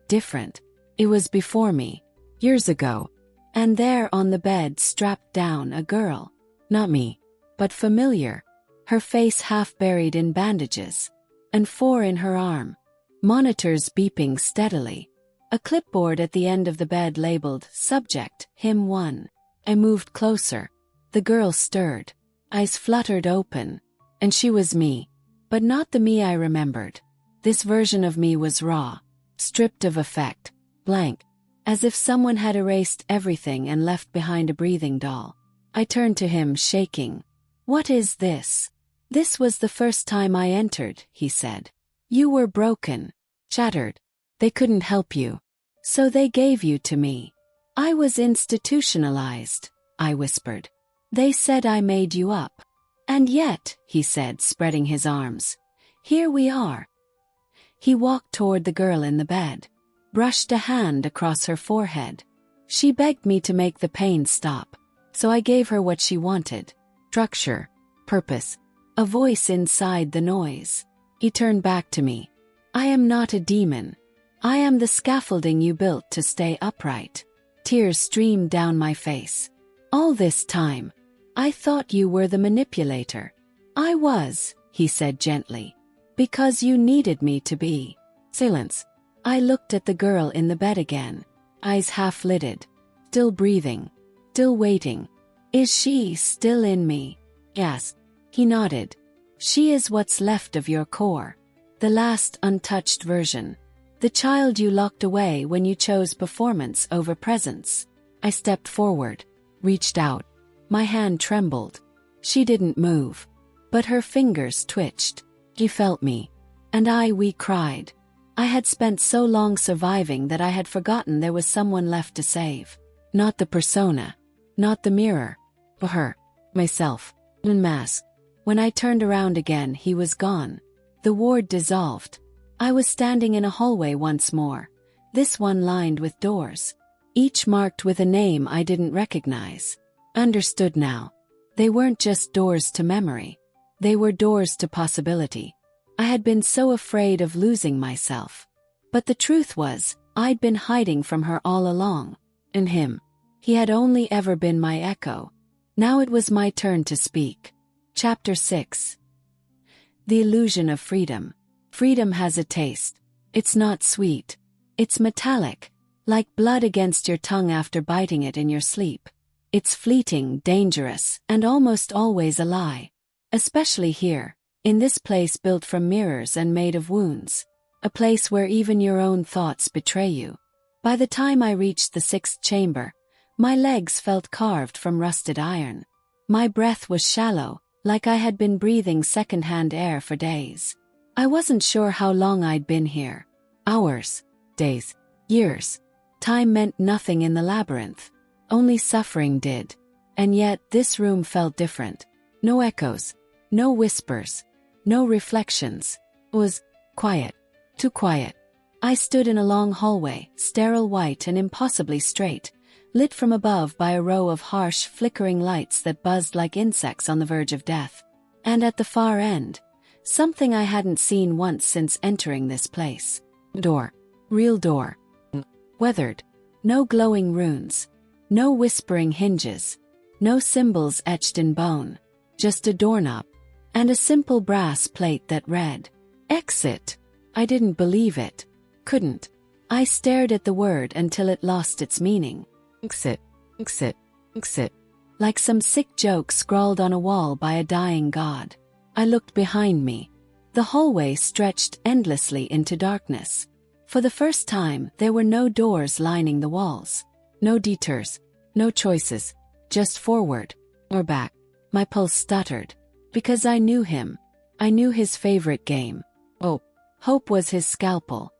S1: different. It was before me. Years ago. And there on the bed strapped down a girl. Not me. But familiar. Her face half buried in bandages. And 4 in her arm. Monitors beeping steadily. A clipboard at the end of the bed labeled, Subject, Him 1. I moved closer. The girl stirred. Eyes fluttered open. And she was me. But not the me I remembered. This version of me was raw. Stripped of affect. Blank. As if someone had erased everything and left behind a breathing doll. I turned to him, shaking. What is this? This was the first time I entered, he said. You were broken. Shattered. They couldn't help you. So they gave you to me. I was institutionalized, I whispered. They said I made you up. And yet, he said, spreading his arms. Here we are. He walked toward the girl in the bed. Brushed a hand across her forehead. She begged me to make the pain stop. So I gave her what she wanted. Structure. Purpose. A voice inside the noise. He turned back to me. I am not a demon. I am the scaffolding you built to stay upright. Tears streamed down my face. All this time, I thought you were the manipulator. I was, he said gently. Because you needed me to be. Silence. I looked at the girl in the bed again. Eyes half-lidded. Still breathing. Still waiting. Is she still in me? Yes. He nodded. She is what's left of your core. The last untouched version. The child you locked away when you chose performance over presence. I stepped forward, reached out. My hand trembled. She didn't move, but her fingers twitched. He felt me. And we cried. I had spent so long surviving that I had forgotten there was someone left to save. Not the persona. Not the mirror. But her. Myself. Unmasked. When I turned around again, he was gone. The ward dissolved. I was standing in a hallway once more. This one lined with doors. Each marked with a name I didn't recognize. Understood now. They weren't just doors to memory. They were doors to possibility. I had been so afraid of losing myself. But the truth was, I'd been hiding from her all along. And him. He had only ever been my echo. Now it was my turn to speak. Chapter 6. The illusion of freedom. Freedom has a taste. It's not sweet. It's metallic, like blood against your tongue after biting it in your sleep. It's fleeting, dangerous, and almost always a lie. Especially here, in this place built from mirrors and made of wounds. A place where even your own thoughts betray you. By the time I reached the 6th chamber, my legs felt carved from rusted iron. My breath was shallow, like I had been breathing second-hand air for days. I wasn't sure how long I'd been here. Hours, days, years. Time meant nothing in the labyrinth. Only suffering did. And yet this room felt different. No echoes, no whispers, no reflections. It was quiet. Too quiet. I stood in a long hallway, sterile white and impossibly straight, lit from above by a row of harsh, flickering lights that buzzed like insects on the verge of death. And at the far end, something I hadn't seen once since entering this place. Door. Real door. Weathered. No glowing runes. No whispering hinges. No symbols etched in bone. Just a doorknob. And a simple brass plate that read, "Exit." I didn't believe it. Couldn't. I stared at the word until it lost its meaning. Exit. Exit. Exit. Like some sick joke scrawled on a wall by a dying god. I looked behind me. The hallway stretched endlessly into darkness. For the first time, there were no doors lining the walls. No detours. No choices. Just forward. Or back. My pulse stuttered. Because I knew him. I knew his favorite game. Hope. Hope was his scalpel.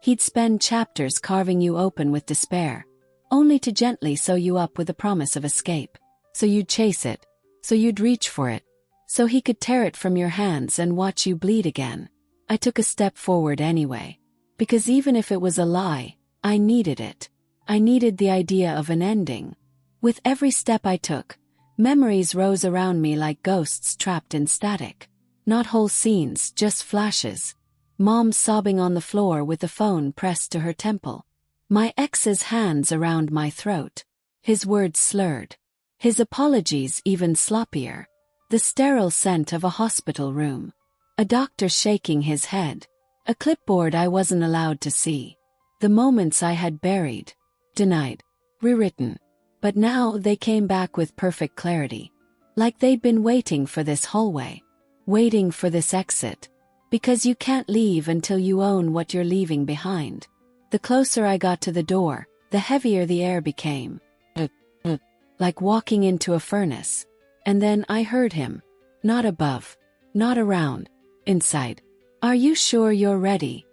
S1: He'd spend chapters carving you open with despair, only to gently sew you up with the promise of escape. So you'd chase it. So you'd reach for it. So he could tear it from your hands and watch you bleed again. I took a step forward anyway. Because even if it was a lie, I needed it. I needed the idea of an ending. With every step I took, memories rose around me like ghosts trapped in static. Not whole scenes, just flashes. Mom sobbing on the floor with the phone pressed to her temple. My ex's hands around my throat. His words slurred. His apologies even sloppier. The sterile scent of a hospital room. A doctor shaking his head. A clipboard I wasn't allowed to see. The moments I had buried. Denied. Rewritten. But now they came back with perfect clarity. Like they'd been waiting for this hallway. Waiting for this exit. Because you can't leave until you own what you're leaving behind. The closer I got to the door, the heavier the air became. Like walking into a furnace. And then I heard him. Not above. Not around. Inside. "Are you sure you're ready?"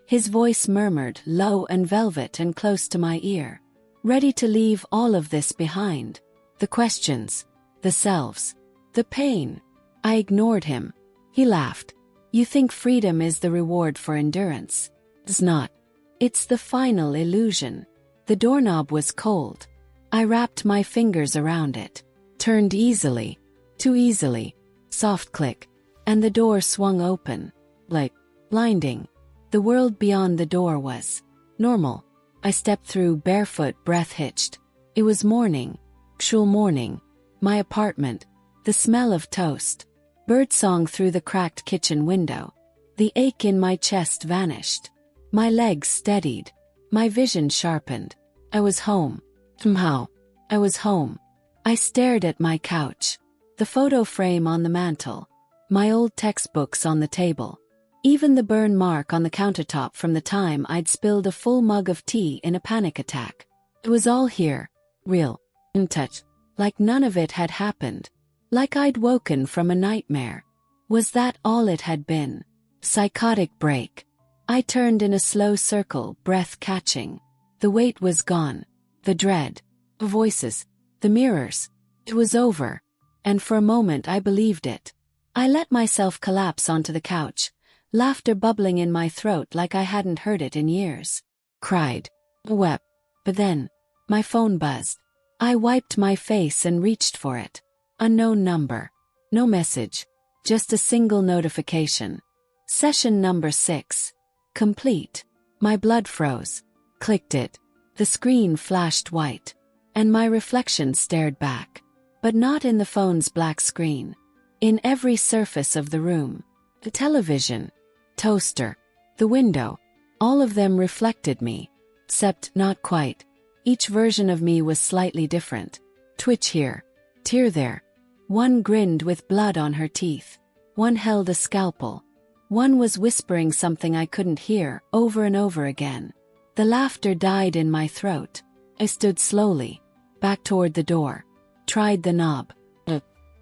S1: His voice murmured, low and velvet and close to my ear. Ready to leave all of this behind. The questions. The selves. The pain. I ignored him. He laughed. "You think freedom is the reward for endurance? It's not. It's the final illusion." The doorknob was cold. I wrapped my fingers around it. Turned easily. Too easily. Soft click. And the door swung open. Like blinding. The world beyond the door was normal. I stepped through barefoot, breath hitched. It was morning. Actual morning. My apartment. The smell of toast. Birdsong through the cracked kitchen window. The ache in my chest vanished. My legs steadied. My vision sharpened. I was home. Somehow. I was home. I stared at my couch, the photo frame on the mantel, my old textbooks on the table, even the burn mark on the countertop from the time I'd spilled a full mug of tea in a panic attack. It was all here, real, in touch, like none of it had happened, like I'd woken from a nightmare. Was that all it had been? Psychotic break. I turned in a slow circle, breath catching. The weight was gone. The dread. The voices. The mirrors. It was over. And for a moment I believed it. I let myself collapse onto the couch, laughter bubbling in my throat like I hadn't heard it in years. Cried. Wept. But then, my phone buzzed. I wiped my face and reached for it. Unknown number. No message. Just a single notification. Session number 6. Complete. My blood froze. Clicked it. The screen flashed white. And my reflection stared back. But not in the phone's black screen. In every surface of the room. The television. Toaster. The window. All of them reflected me. Except not quite. Each version of me was slightly different. Twitch here. Tear there. One grinned with blood on her teeth. One held a scalpel. One was whispering something I couldn't hear, over and over again. The laughter died in my throat. I stood slowly, back toward the door. Tried the knob.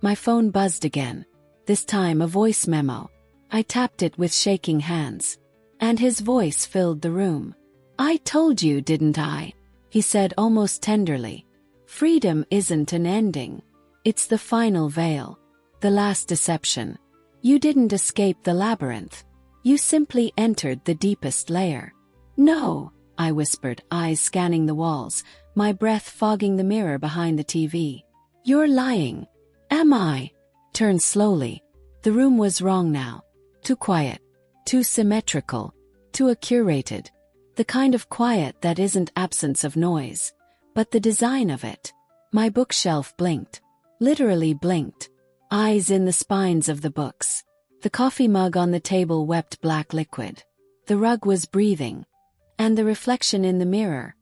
S1: My phone buzzed again. This time a voice memo. I tapped it with shaking hands. And his voice filled the room. "I told you, didn't I?" he said almost tenderly. "Freedom isn't an ending. It's the final veil. The last deception. You didn't escape the labyrinth. You simply entered the deepest layer." "No," I whispered, eyes scanning the walls, my breath fogging the mirror behind the TV. "You're lying." "Am I?" Turned slowly. The room was wrong now. Too quiet. Too symmetrical. Too curated. The kind of quiet that isn't absence of noise, but the design of it. My bookshelf blinked. Literally blinked. Eyes in the spines of the books. The coffee mug on the table wept black liquid. The rug was breathing. And the reflection in the mirror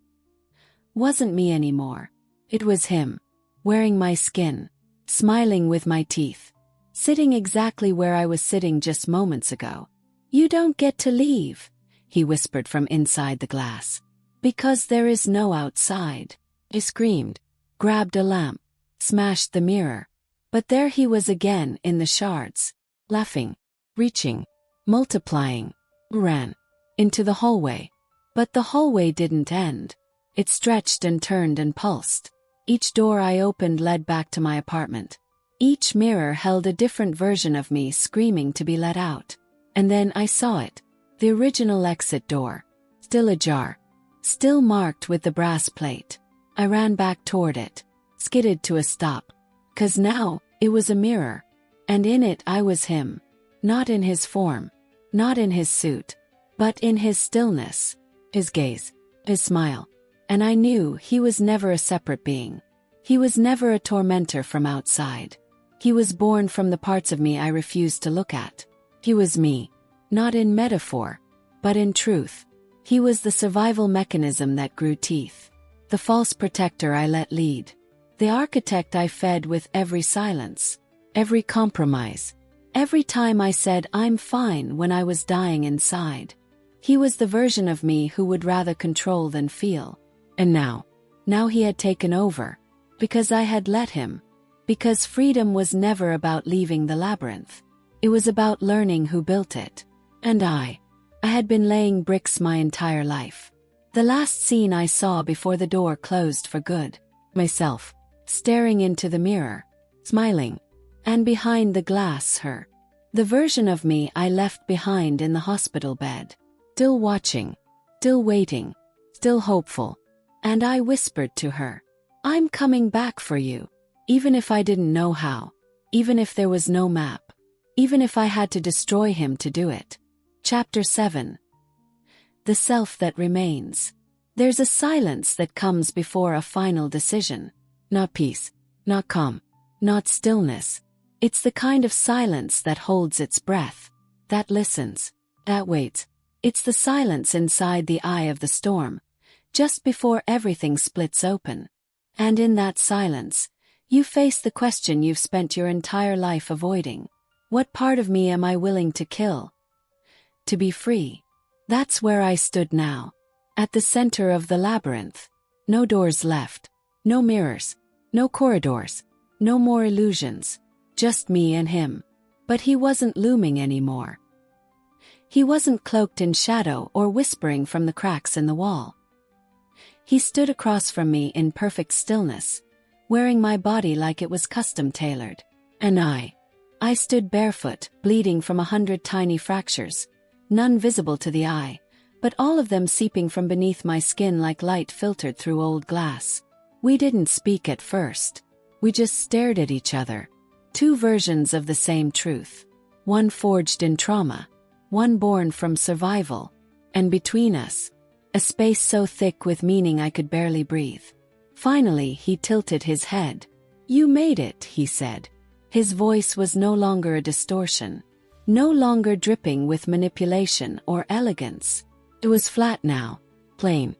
S1: wasn't me anymore. It was him. Wearing my skin. Smiling with my teeth. Sitting exactly where I was sitting just moments ago. "You don't get to leave," he whispered from inside the glass. "Because there is no outside." I screamed. Grabbed a lamp. Smashed the mirror. But there he was again in the shards. Laughing. Reaching. Multiplying. Ran. Into the hallway. But the hallway didn't end. It stretched and turned and pulsed. Each door I opened led back to my apartment. Each mirror held a different version of me screaming to be let out. And then I saw it. The original exit door. Still ajar. Still marked with the brass plate. I ran back toward it. Skidded to a stop. 'Cause now, it was a mirror. And in it I was him. Not in his form. Not in his suit. But in his stillness. His gaze. His smile. And I knew he was never a separate being. He was never a tormentor from outside. He was born from the parts of me I refused to look at. He was me. Not in metaphor, but in truth. He was the survival mechanism that grew teeth. The false protector I let lead. The architect I fed with every silence. Every compromise. Every time I said I'm fine when I was dying inside. He was the version of me who would rather control than feel. And now he had taken over. Because I had let him. Because freedom was never about leaving the labyrinth. It was about learning who built it. And I had been laying bricks my entire life. The last scene I saw before the door closed for good. Myself, staring into the mirror, smiling. And behind the glass her. The version of me I left behind in the hospital bed. Still watching. Still waiting. Still hopeful. And I whispered to her, "I'm coming back for you. Even if I didn't know how. Even if there was no map. Even if I had to destroy him to do it." Chapter 7. The self that remains. There's a silence that comes before a final decision. Not peace. Not calm. Not stillness. It's the kind of silence that holds its breath. That listens. That waits. It's the silence inside the eye of the storm. Just before everything splits open. And in that silence, you face the question you've spent your entire life avoiding. What part of me am I willing to kill? To be free. That's where I stood now. At the center of the labyrinth. No doors left. No mirrors. No corridors. No more illusions. Just me and him. But he wasn't looming anymore. He wasn't cloaked in shadow or whispering from the cracks in the wall. He stood across from me in perfect stillness, wearing my body like it was custom-tailored. And I stood barefoot, bleeding from 100 tiny fractures, none visible to the eye, but all of them seeping from beneath my skin like light filtered through old glass. We didn't speak at first. We just stared at each other. Two versions of the same truth. One forged in trauma. One born from survival. And between us, a space so thick with meaning I could barely breathe. Finally, he tilted his head. "You made it," he said. His voice was no longer a distortion. No longer dripping with manipulation or elegance. It was flat now. Plain.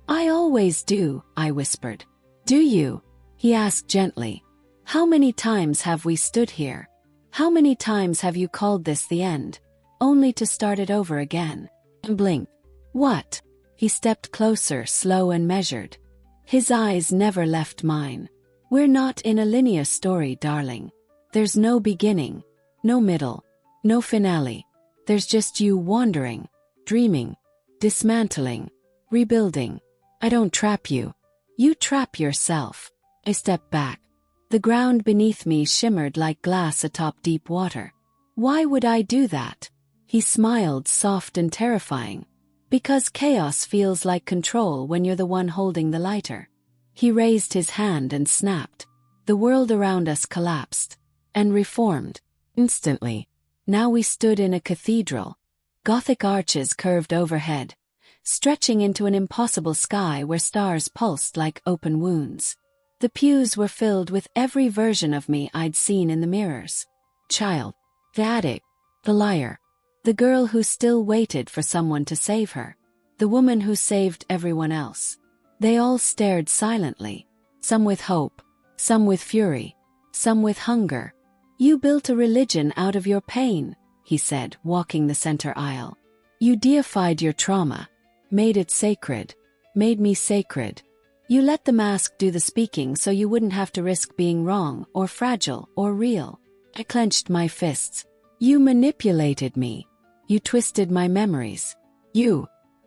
S1: "I always do," I whispered. "Do you?" he asked gently. "How many times have we stood here? How many times have you called this the end, only to start it over again?" Blink. "What?" He stepped closer, slow and measured. His eyes never left mine. "We're not in a linear story, darling. There's no beginning, no middle, no finale. There's just you wandering, dreaming, dismantling, rebuilding. I don't trap you. You trap yourself." I stepped back. The ground beneath me shimmered like glass atop deep water. "Why would I do that?" He smiled, soft and terrifying. "Because chaos feels like control when you're the one holding the lighter." He raised his hand and snapped. The world around us collapsed. And reformed. Instantly. Now we stood in a cathedral. Gothic arches curved overhead, stretching into an impossible sky where stars pulsed like open wounds. The pews were filled with every version of me I'd seen in the mirrors. Child. The addict. The liar. The girl who still waited for someone to save her. The woman who saved everyone else. They all stared silently. Some with hope. Some with fury. Some with hunger. "You built a religion out of your pain," he said, walking the center aisle. "You deified your trauma. Made it sacred. Made me sacred. You let the mask do the speaking so you wouldn't have to risk being wrong or fragile or real." I clenched my fists. "You manipulated me. You twisted my memories.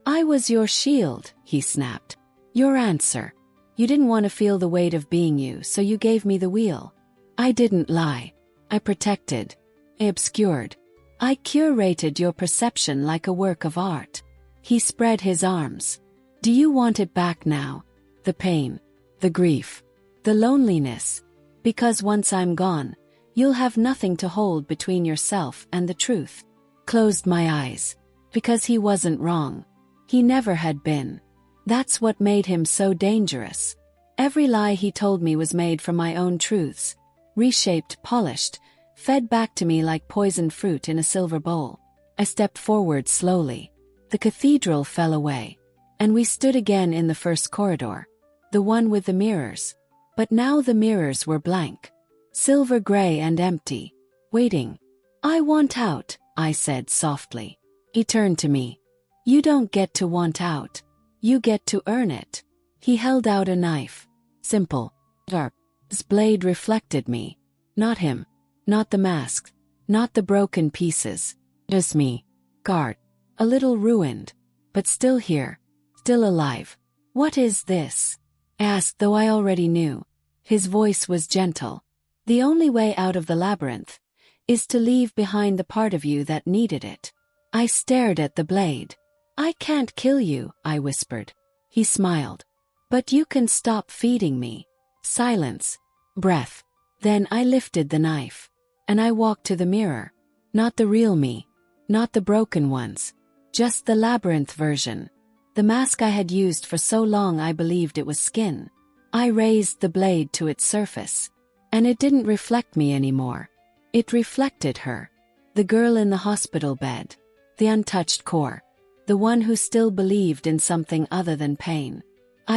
S1: I was your shield," he snapped. "Your answer. You didn't want to feel the weight of being you, so you gave me the wheel. I didn't lie. I protected. I obscured. I curated your perception like a work of art." He spread his arms. "Do you want it back now? The pain, the grief, the loneliness? Because once I'm gone, you'll have nothing to hold between yourself and the truth." Closed my eyes. Because he wasn't wrong. He never had been. That's what made him so dangerous. Every lie he told me was made from my own truths. Reshaped, polished, fed back to me like poisoned fruit in a silver bowl. I stepped forward slowly. The cathedral fell away. And we stood again in the first corridor. The one with the mirrors. But now the mirrors were blank. Silver gray and empty. Waiting. "I want out," I said softly. He turned to me. "You don't get to want out. You get to earn it." He held out a knife. Simple. Sharp. His blade reflected me. Not him. Not the mask. Not the broken pieces. Just me. Scarred. A little ruined. But still here. Still alive. "What is this?" I asked, though I already knew. His voice was gentle. "The only way out of the labyrinth is to leave behind the part of you that needed it." I stared at the blade. "I can't kill you," I whispered. He smiled. "But you can stop feeding me." Silence. Breath. Then I lifted the knife. And I walked to the mirror. Not the real me. Not the broken ones. Just the labyrinth version. The mask I had used for so long I believed it was skin. I raised the blade to its surface. And it didn't reflect me anymore. It reflected her. The girl in the hospital bed. The untouched core. The one who still believed in something other than pain.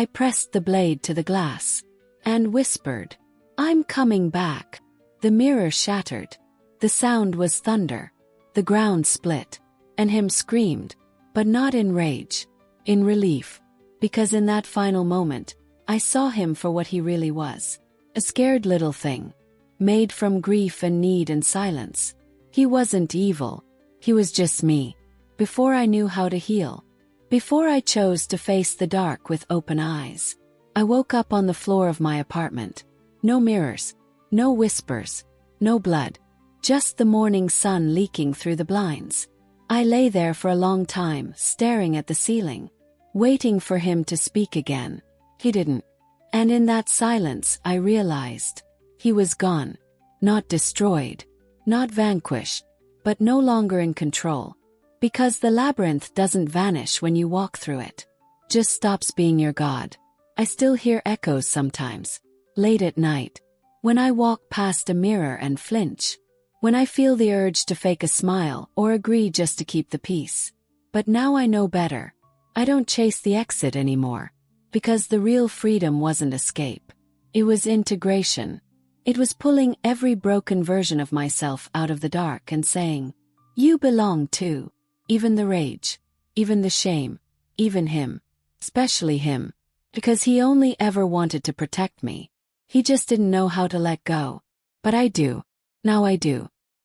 S1: I pressed the blade to the glass and whispered, "I'm coming back." The mirror shattered. The sound was thunder. The ground split. And him screamed, but not in rage, in relief, because in that final moment, I saw him for what he really was. A scared little thing, made from grief and need and silence. He wasn't evil. He was just me. Before I knew how to heal. Before I chose to face the dark with open eyes. I woke up on the floor of my apartment. No mirrors. No whispers. No blood. Just the morning sun leaking through the blinds. I lay there for a long time, staring at the ceiling. Waiting for him to speak again. He didn't. And in that silence I realized. He was gone. Not destroyed. Not vanquished. But no longer in control. Because the labyrinth doesn't vanish when you walk through it. Just stops being your god. I still hear echoes sometimes. Late at night. When I walk past a mirror and flinch. When I feel the urge to fake a smile or agree just to keep the peace. But now I know better. I don't chase the exit anymore. Because the real freedom wasn't escape. It was integration. It was pulling every broken version of myself out of the dark and saying, "You belong too." Even the rage. Even the shame. Even him. Especially him. Because he only ever wanted to protect me. He just didn't know how to let go. But I do. Now I do.